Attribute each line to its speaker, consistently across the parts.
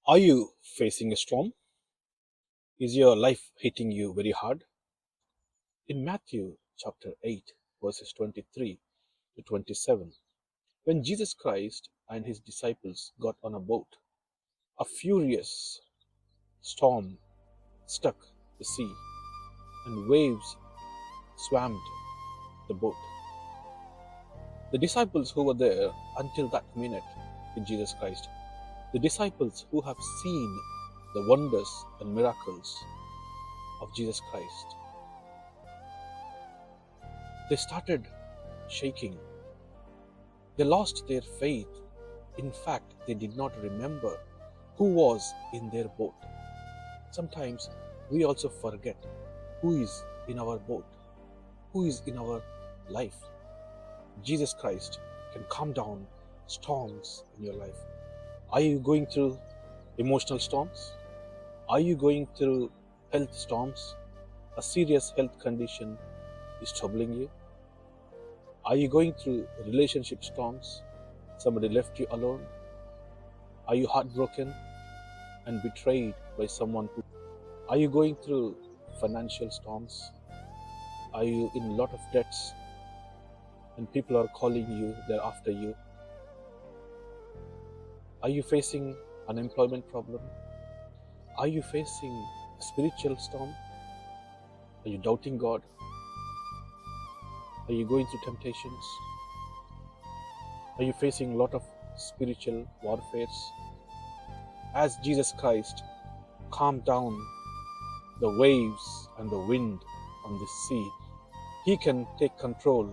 Speaker 1: Are you facing a storm? Is your life hitting you very hard? In Matthew chapter 8, verses 23 to 27, when Jesus Christ and his disciples got on a boat, a furious storm struck the sea, and waves swamped the boat. The disciples who were there until that minute with Jesus Christ, the disciples who have seen the wonders and miracles of Jesus Christ, they started shaking. They lost their faith. In fact, they did not remember who was in their boat. Sometimes we also forget who is in our boat, who is in our life. Jesus Christ can calm down storms in your life. Are you going through emotional storms? Are you going through health storms? A serious health condition is troubling you? Are you going through relationship storms? Somebody left you alone? Are you heartbroken and betrayed by someone who? Are you going through financial storms? Are you in a lot of debts and people are calling you, they're after you? Are you facing unemployment problem? Are you facing a spiritual storm? Are you doubting God? Are you going through temptations? Are you facing a lot of spiritual warfares? As Jesus Christ calmed down the waves and the wind on the sea, He can take control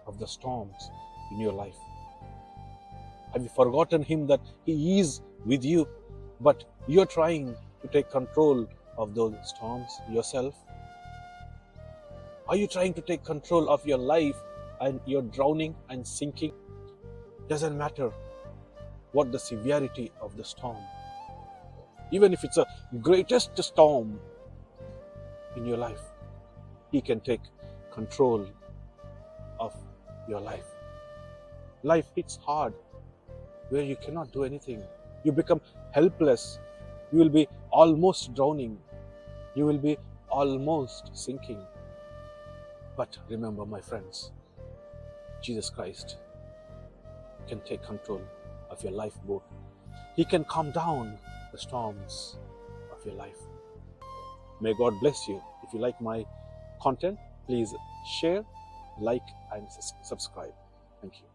Speaker 1: of the storms in your life. Have you forgotten Him that He is with you, but you're trying to take control of those storms yourself? Are you trying to take control of your life and you're drowning and sinking? Doesn't matter what the severity of the storm. Even if it's a greatest storm in your life, He can take control of your life. Life hits hard where you cannot do anything. You become helpless. You will be almost drowning. You will be almost sinking. But remember, my friends, Jesus Christ can take control of your lifeboat. He can calm down the storms of your life. May God bless you. If you like my content, please share, like, and subscribe. Thank you.